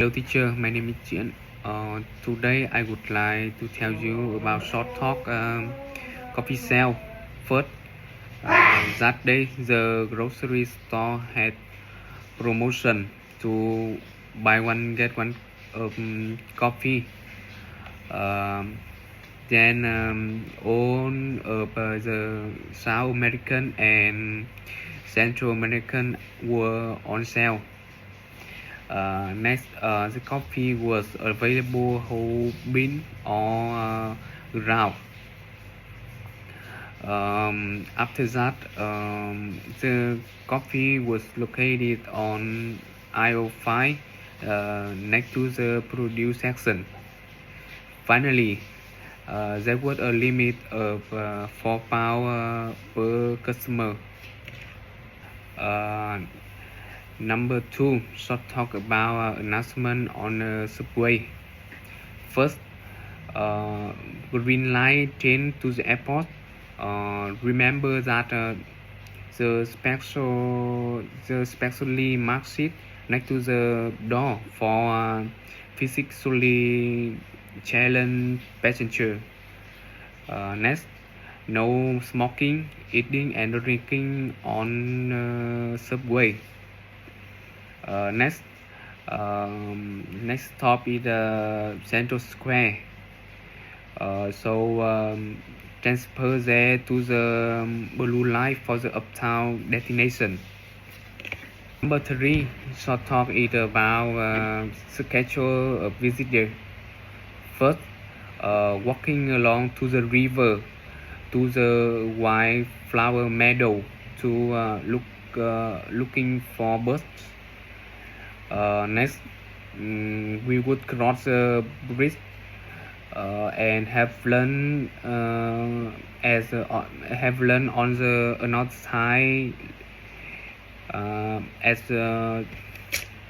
Hello teacher, my name is Chiến. Today I would like to tell you about short talk coffee sale. First, that day the grocery store had promotion to buy one get one coffee. Then all of the South American and Central American were on sale. Next, the coffee was available whole bean or ground. After that, the coffee was located on aisle 5 next to the produce section. Finally, there was a limit of £4 per customer. Number 2, short talk about announcement on the subway. First, green light train to the airport. Remember that the specially marked seat next to the door for physically challenged passenger. Next, no smoking, eating, and drinking on subway. Next stop is Central Square. Transfer there to the blue line for the uptown destination. Number 3, short talk is about schedule of visitor. First, walking along to the river, to the wildflower meadow to looking for birds. Next, we would cross the bridge and have lunch on the another side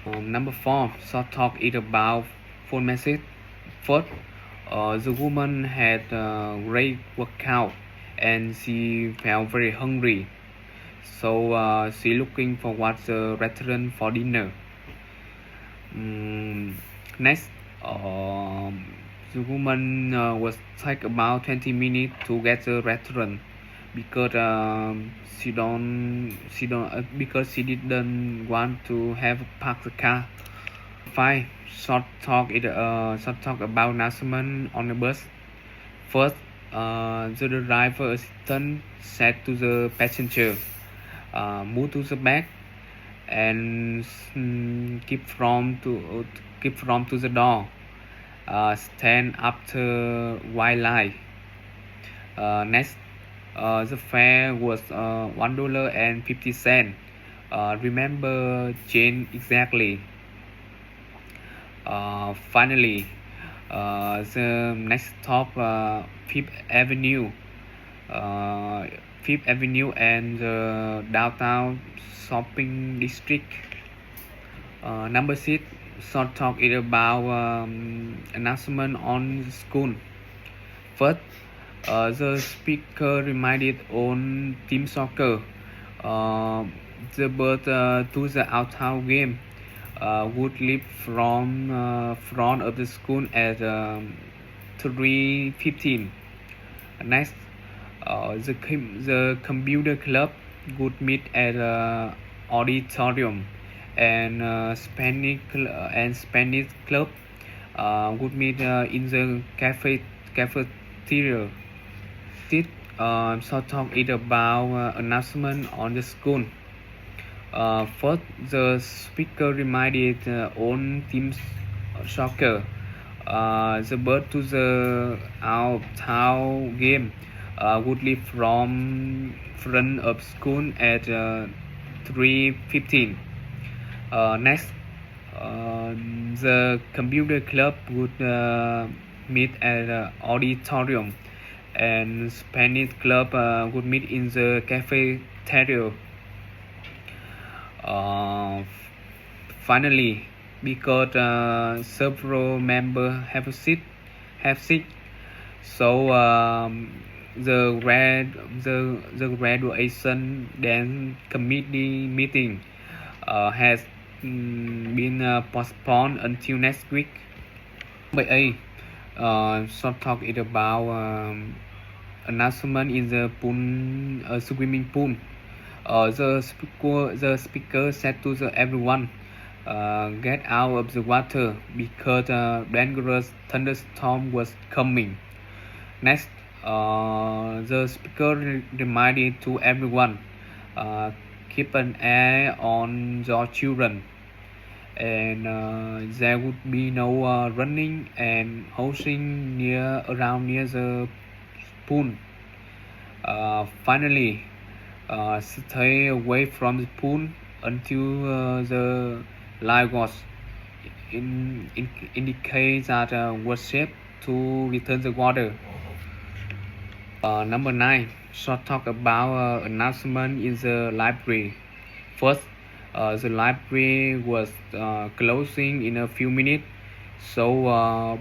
number 4, short talk is about phone message. First, the woman had a great workout and she felt very hungry, so she looking for what's a restaurant for dinner. Next, the woman was take about 20 minutes to get the restaurant because because she didn't want to have park the car. 5, short talk about announcement on the bus. First, the driver assistant said to the passenger, move to the back and keep from to the door. Stand after white light. Next, the fare was $1.50. Remember change exactly. Finally, the next stop, Fifth Avenue. Fifth Avenue and the downtown shopping district. Number 6, short talk is about announcement on the school. First, the speaker reminded on team soccer. The bird to the outdoor game would leave from front of the school at 3:15. Next, the computer club would meet at auditorium, and Spanish club would meet in the cafeteria. This short talk is about announcement on the school. First, the speaker reminded on team soccer. The bird to the outdoor game would leave from front of school at 3:15. Next, the computer club would meet at auditorium, and Spanish club would meet in the cafeteria. Finally, because several members have sick, so the graduation dance committee meeting has been postponed until next week. Number 8, short talk is about announcement in the pool, swimming pool. The speaker said to everyone, get out of the water because a dangerous thunderstorm was coming. Next, the speaker reminded to everyone, keep an eye on your children, and there would be no running and housing around near the pool. Finally, stay away from the pool until the light was indicate that was safe to return the water. Number 9, short talk about announcement in the library. First, the library was closing in a few minutes, so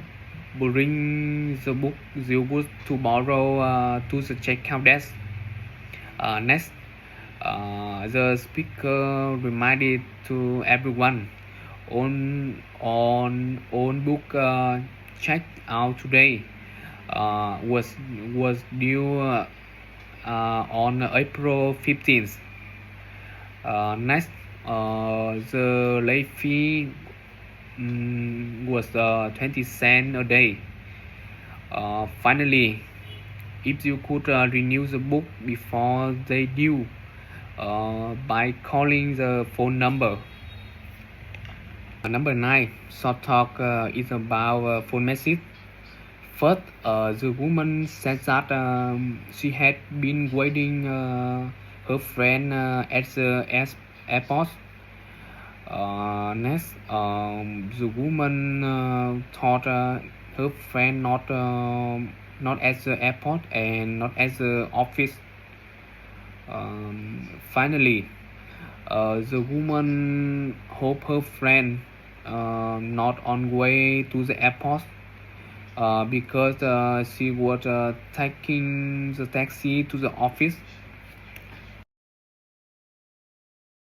bring the book you would to borrow to the checkout desk. Next, the speaker reminded to everyone on book checked out today was due on April 15th. Next, the late fee was 20 cents a day. Finally, if you could renew the book before they due by calling the phone number. Number 9, short talk is about phone message. First, the woman said that she had been waiting her friend at the airport. Next, the woman thought her friend not at the airport and not at the office. Finally, the woman hoped her friend not on way to the airport because she was taking the taxi to the office.